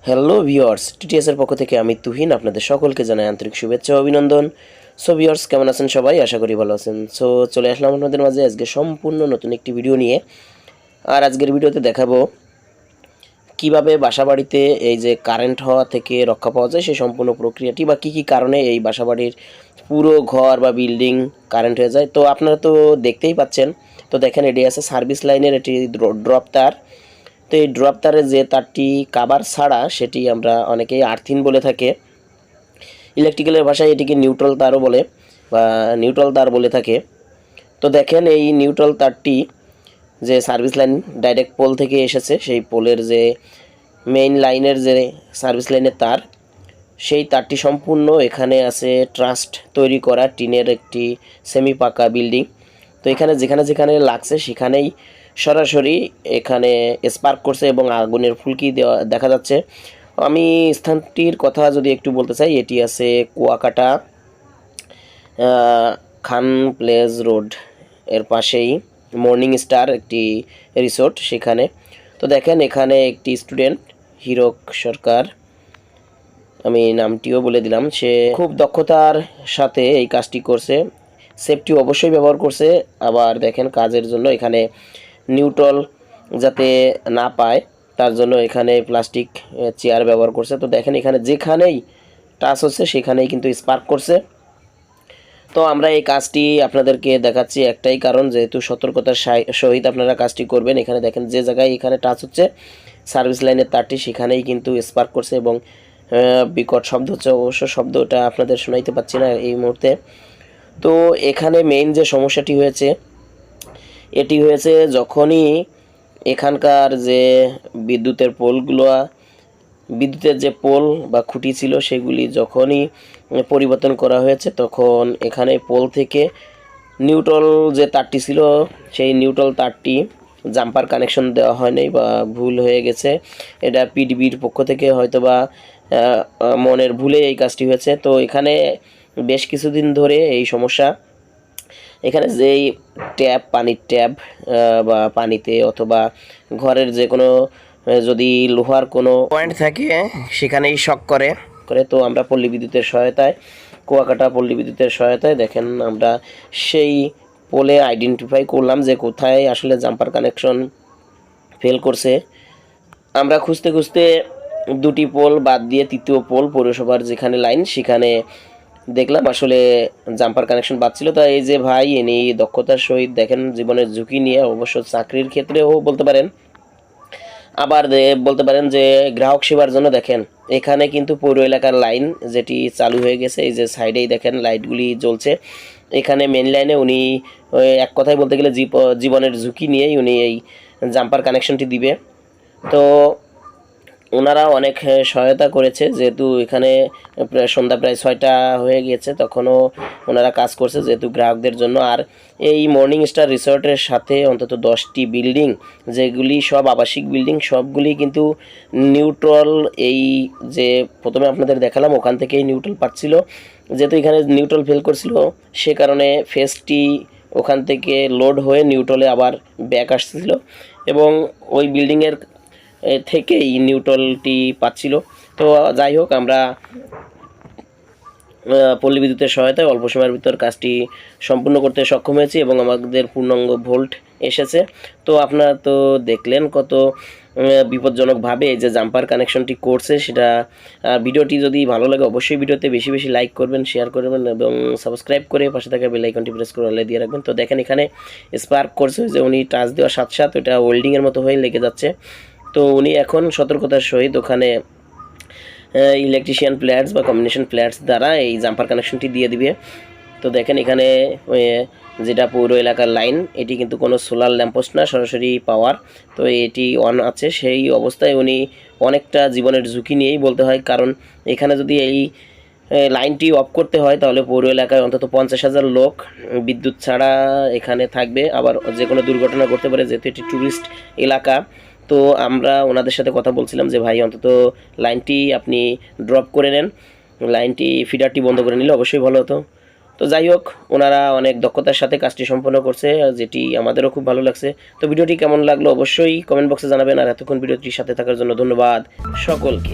Hello viewers, TTS এর পক্ষ থেকে আমি তুহিন আপনাদের সকলকে জানাই আন্তরিক শুভেচ্ছা ও অভিনন্দন। সো ভিউয়ার্স, কেমন আছেন সবাই? আশা করি ভালো আছেন। সো চলে আসলাম আপনাদের মাঝে আজকে সম্পূর্ণ নতুন একটি ভিডিও নিয়ে। আর আজকের ভিডিওতে দেখাবো কিভাবে বাসাবাড়িতে এই যে কারেন্ট হওয়া থেকে রক্ষা পাওয়া যায় সেই সম্পূর্ণ প্রক্রিয়াটি, বা কী কী কারণে এই বাসাবাড়ির পুরো ঘর বা বিল্ডিং কারেন্ট হয়ে যায়। তো আপনারা তো দেখতেই পাচ্ছেন। তো দেখেন, এটি আছে সার্ভিস লাইনের এটি ড্রপ তার। তো এই ড্রপ তারের যে তারটি কাভার ছাড়া সেটি আমরা অনেকেই আর্থিন বলে থাকে। ইলেকট্রিক্যালের ভাষায় এটিকে নিউট্রাল তারও বলে বা নিউট্রাল তার বলে থাকে। তো দেখেন, এই নিউট্রাল তারটি যে সার্ভিস লাইন ডাইরেক্ট পোল থেকে এসেছে, সেই পোলের যে মেইন লাইনের যে সার্ভিস লাইনের তার, সেই তারটি সম্পূর্ণ এখানে আছে ট্রাস্ট তৈরি করা টিনের একটি সেমি পাকা বিল্ডিং। তো এখানে যেখানে যেখানে লাগছে সেখানেই সরাসরি এখানে স্পার্ক করছে এবং আগুনের ফুলকি দেওয়া দেখা যাচ্ছে। আমি স্থানটির কথা যদি একটু বলতে চাই, এটি আছে কুয়াকাটা খান প্লেস রোড এর পাশেই মর্নিং স্টার একটি রিসোর্ট, সেখানে। তো দেখেন, এখানে একটি স্টুডেন্ট হিরক সরকার, আমি নামটিও বলে দিলাম, সে খুব দক্ষতার সাথে এই কাজটি করছে। সেফটি অবশ্যই ব্যবহার করছে। আবার দেখেন, কাজের জন্য এখানে নিউট্রাল যাতে না পায় তার জন্য এখানে প্লাস্টিক চেয়ার ব্যবহার করছে। তো দেখেন, এখানে যেখানেই টাচ হচ্ছে সেখানেই কিন্তু স্পার্ক করছে। তো আমরা এই কাজটি আপনাদেরকে দেখাচ্ছি একটাই কারণ, যেহেতু সতর্কতার সহিত আপনারা কাজটি করবেন। এখানে দেখেন, যে জায়গায় এখানে টাচ হচ্ছে সার্ভিস লাইনের তারটি, সেখানেই কিন্তু স্পার্ক করছে এবং বিকট শব্দ হচ্ছে। অবশ্য শব্দটা আপনাদের শোনাইতে পাচ্ছি না এই মুহূর্তে। তো এখানে মেইন যে সমস্যাটি হয়েছে, এটি হয়েছে যখনই এখানকার যে বিদ্যুতের পোলগুলো, বিদ্যুতের যে পোল বা খুঁটি ছিল সেগুলি যখনই পরিবর্তন করা হয়েছে, তখন এখানে পোল থেকে নিউট্রাল যে তারটি ছিল সেই নিউট্রাল তারটি জাম্পার কানেকশন দেওয়া হয়নি বা ভুল হয়ে গেছে। এটা পিডিবির পক্ষ থেকে হয়তো বা মনের ভুলে এই কাজটি হয়েছে। তো এখানে বেশ কিছুদিন ধরে এই সমস্যা। এখানে যেই ট্যাপ, পানির ট্যাপ বা পানিতে অথবা ঘরের যে কোনো যদি লোহার কোনো পয়েন্ট থাকে সেখানেই শক করে। তো আমরা পল্লী বিদ্যুতের সহায়তায়, কুয়াকাটা পল্লী বিদ্যুতের সহায়তায় দেখেন আমরা সেই পোলে আইডেন্টিফাই করলাম যে কোথায় আসলে জাম্পার কানেকশন ফেল করছে। আমরা খুঁজতে খুঁজতে দুটি পোল বাদ দিয়ে তৃতীয় পোল পৌরসভার যেখানে লাইন, সেখানে দেখলাম আসলে জাম্পার কানেকশন বাদ ছিল। তা এই যে ভাই, ইনি দক্ষতার সহিত দেখেন জীবনের ঝুঁকি নিয়ে, অবশ্য চাকরির ক্ষেত্রেও বলতে পারেন, আবার বলতে পারেন যে গ্রাহক সেবার জন্য দেখেন এখানে কিন্তু পৌর এলাকার লাইন যেটি চালু হয়ে গেছে। এই যে সাইডেই দেখেন লাইটগুলি জ্বলছে। এখানে মেন লাইনে উনি এক কথায় বলতে গেলে জীবনের ঝুঁকি নিয়েই উনি এই জাম্পার কানেকশনটি দিবে। তো ওনারা অনেক সহায়তা করেছে, যেহেতু এখানে সন্ধ্যা প্রায় 6টা হয়ে গিয়েছে, তখনও ওনারা কাজ করছে যেহেতু গ্রাহকদের জন্য। আর এই মর্নিং স্টার রিসর্টের সাথে অন্তত 10টি বিল্ডিং, যেগুলি সব আবাসিক বিল্ডিং, সবগুলি কিন্তু নিউট্রাল, এই যে প্রথমে আপনাদের দেখালাম ওখান থেকেই নিউট্রাল পাচ্ছিল। যেহেতু এখানে নিউট্রাল ফেল করছিল, সে কারণে ফেসটি ওখান থেকে লোড হয়ে নিউট্রালে আবার ব্যাক আসছিল এবং ওই বিল্ডিংয়ের থেকেই নিউট্রালটি পাচ্ছিল। তো যাই হোক, আমরা পল্লী বিদ্যুতের সহায়তায় অল্প সময়ের ভিতর কাজটি সম্পূর্ণ করতে সক্ষম হয়েছি এবং আমাদের পূর্ণাঙ্গ ভোল্ট এসেছে। তো আপনারা তো দেখলেন কত বিপজ্জনকভাবে এই যে জাম্পার কানেকশনটি করছে সেটা। ভিডিওটি যদি ভালো লাগে অবশ্যই ভিডিওতে বেশি বেশি লাইক করবেন, শেয়ার করবেন এবং সাবস্ক্রাইব করে পাশে থাকা বেল আইকনটি প্রেস করে অলে দিয়ে রাখবেন। তো দেখেন, এখানে স্পার্ক করছে, যে উনি টাচ দেওয়ার সাথে সাথে ওটা ওয়েল্ডিংয়ের মতো হয়ে লেগে যাচ্ছে। তো উনি এখন সতর্কতার সহিত ওখানে ইলেকট্রিশিয়ান প্লেয়ার্স বা কম্বিনেশন প্লেয়ার্স দ্বারা এই জাম্পার কানেকশনটি দিয়ে দিবে। তো দেখেন, এখানে যেটা পৌর এলাকার লাইন, এটি কিন্তু কোনো সোলার ল্যাম্পোস্ট না, সরাসরি পাওয়ার। তো এটি অন আছে, সেই অবস্থায় উনি অনেকটা জীবনের ঝুঁকি নিয়েই বলতে হয়, কারণ এখানে যদি এই লাইনটি অফ করতে হয় তাহলে পৌর এলাকায় অন্তত 50,000 লোক বিদ্যুৎ ছাড়া এখানে থাকবে। আবার যে কোনো দুর্ঘটনা ঘটতে পারে, যেহেতু এটি ট্যুরিস্ট এলাকা। তো তো আমরা ওনাদের সাথে কথা বলছিলাম যে ভাই অন্তত লাইনটি আপনি ড্রপ করে নেন, লাইনটি ফিডারটি বন্ধ করে নিলে অবশ্যই ভালো হতো। তো যাই হোক, ওনারা অনেক দক্ষতার সাথে কাজটি সম্পন্ন করছে, যেটি আমাদেরও খুব ভালো লাগছে। তো ভিডিওটি কেমন লাগলো অবশ্যই কমেন্ট বক্সে জানাবেন। আর এতক্ষণ ভিডিওটির সাথে থাকার জন্য ধন্যবাদ সকলকে।